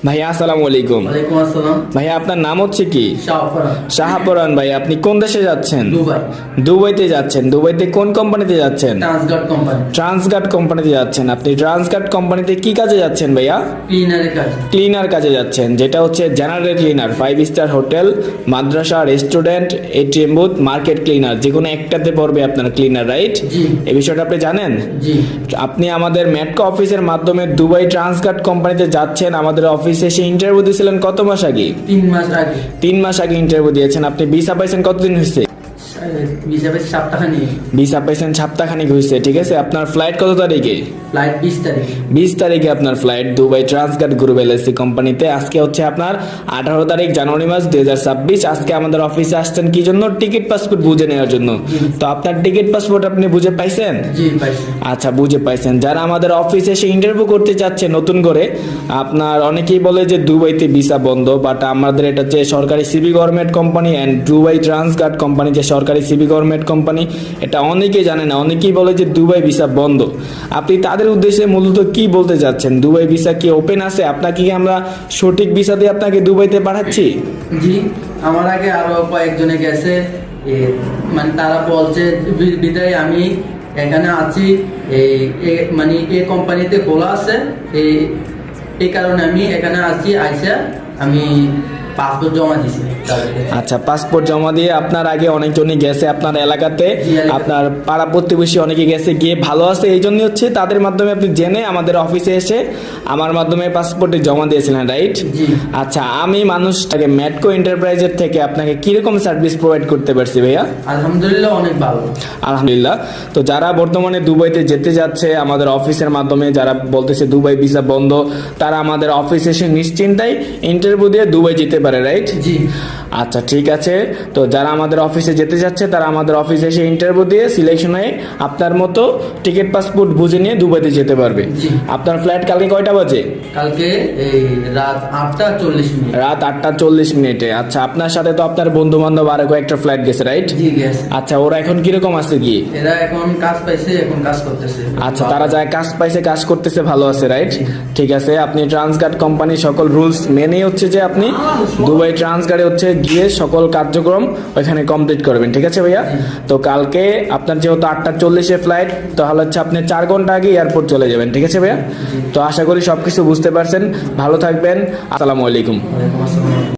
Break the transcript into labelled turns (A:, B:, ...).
A: ভাইয়া আসসালামু আলাইকুম।
B: ওয়ালাইকুম আসসালাম।
A: ভাইয়া আপনার নাম হচ্ছে কি?
B: শাহপরান।
A: শাহপরান ভাই, আপনি কোন দেশে যাচ্ছেন?
B: দুবাই।
A: দুবাইতে যাচ্ছেন। দুবাইতে কোন কোম্পানিতে যাচ্ছেন?
B: Transguard company.
A: ট্রান্সগার্ড কোম্পানিতে যাচ্ছেন। আপনি ট্রান্সগার্ড কোম্পানিতে কি কাজে যাচ্ছেন ভাইয়া?
B: ক্লিনারের কাজ।
A: ক্লিনার কাজে যাচ্ছেন, যেটা হচ্ছে জেনারেল ক্লিনার, 5 স্টার হোটেল, মাদ্রাসা, restaurant, ATM booth, market cleaner, যে কোনো একটাতে পড়বে আপনার ক্লিনার, রাইট?
B: জি।
A: এই বিষয়টা আপনি জানেন?
B: জি।
A: আপনি আমাদের মেটকো অফিসের মাধ্যমে দুবাই ট্রান্সগার্ড কোম্পানিতে যাচ্ছেন। আমাদের অফিসে এসে ইন্টারভিউ দিয়েছিলেন কত মাস আগে?
B: 3 মাস আগে।
A: 3 মাস আগে ইন্টারভিউ দিয়েছেন। আপনি ভিসা পাইছেন কতদিন হয়েছে?
B: ভিসা পেয়েছি সপ্তাহখানি।
A: ভিসা পাইছেন সপ্তাহখানিক হয়েছে, ঠিক আছে। আপনার ফ্লাইট কত তারিখে?
B: ফ্লাইট 20 তারিখে।
A: 20 তারিখে আপনার flight Dubai Transguard group LLC কোম্পানিতে। আজকে হচ্ছে আপনার 18 তারিখ জানুয়ারি মাস 2026। আজকে আমাদের অফিসে আসছেন কি জন্য? টিকিট পাসপোর্ট বুঝে নেওয়ার জন্য। তো আপনার টিকিট পাসপোর্ট আপনি বুঝে পাইছেন?
B: জি পাইছি।
A: আচ্ছা, বুঝে পাইছেন। যারা আমাদের অফিসে এসে ইন্টারভিউ করতে চাচ্ছে নতুন করে, আপনার অনেকেই বলে যে দুবাইতে ভিসা বন্ধ, বাট আমাদের এটা হচ্ছে সরকারি সিবি government company and Dubai Transguard company যে সরকারি সিবি গভর্নমেন্ট কোম্পানি, এটা অনেকেই জানে না। অনেকেই বলে যে দুবাই ভিসা বন্ধ। আপনি তাদের উদ্দেশ্যে মূলত কি বলতে যাচ্ছেন? দুবাই ভিসা কি ওপেন আছে? আপনাকে কি আমরা সঠিক ভিসা দিয়ে আপনাকে দুবাইতে পাঠাচ্ছি?
B: জি, আমার আগে আরো কয়েকজনে গেছে, মানে তারা বলছে বিদায় আমি এখানে আছি, মানে এই কোম্পানিতে খোলা আছে, এই কারণে আমি এখানে আছি। আইসা আমি পাসপোর্ট জমা দিছি।
A: আচ্ছা, পাসপোর্ট জমা দিয়ে আপনার আগে অনেকজনই গেছে আপনার এলাকাতে, আপনার পাড়া প্রতিবেশী অনেকে গেছে, গিয়ে ভালো আছে। এই জন্যই হচ্ছে তাদের মাধ্যমে আপনি জেনে আমাদের অফিসে এসে আমার মাধ্যমে পাসপোর্টে জমা দিয়েছিলেন, রাইট?
B: জি।
A: আচ্ছা, আমি মানুষটাকে মেটকো এন্টারপ্রাইজের থেকে আপনাকে কিরকম সার্ভিস প্রোভাইড করতে পারছি ভাইয়া?
B: আলহামদুলিল্লাহ অনেক ভালো।
A: আলহামদুলিল্লাহ। তো যারা বর্তমানে দুবাইতে যেতে যাচ্ছে আমাদের অফিসের মাধ্যমে, যারা বলতেছে দুবাই ভিসা বন্ধ, তারা আমাদের অফিসে এসে নিশ্চিন্তায় ইন্টারভিউ দিয়ে দুবাই যেতে পারে, রাইট?
B: জি।
A: আচ্ছা, ঠিক আছে। তো যারা আমাদের অফিসে যেতে যাচ্ছে তারা আমাদের অফিসে এসে ইন্টারভিউ দিয়ে সিলেকশন হয়ে আপনার মতো টিকিট পাসপোর্ট বুঝে নিয়ে দুবাইতে যেতে পারবে।
B: জি।
A: আপনার ফ্লাইট কালকে কয়টা বাজে?
B: কালকে এই রাত 8:40।
A: রাত 8:40। আচ্ছা, আপনার সাথে তো আপনার বন্ধু বান্ধব আরো কয়েকটা ফ্লাইট গেছে, রাইট?
B: জি গেছে।
A: আচ্ছা, ওরা এখন কিরকম আছে কি?
B: এরা এখন কাজ পাইছে, এখন কাজ করতেছে।
A: আচ্ছা, তারা যা কাজ পাইছে, কাজ করতেছে, ভালো আছে, রাইট? ঠিক আছে। আপনি ট্রান্সগার্ড কোম্পানির সকল রুলস মেনেই হচ্ছে যে আপনি দুবাই ট্রান্সগার্ডে হচ্ছে গিয়ে সকল কার্যক্রম ওইখানে কমপ্লিট করবেন, ঠিক আছে ভাইয়া? তো কালকে আপনার যেহেতু 8:40 ফ্লাইট, তাহলে হচ্ছে আপনি 4 ঘন্টা আগে এয়ারপোর্ট চলে যাবেন, ঠিক আছে ভাইয়া? তো আশা করি সবকিছু বুঝতে পারছেন। ভালো থাকবেন। আসসালামু আলাইকুম।
B: ওয়ালাইকুম আসসালাম।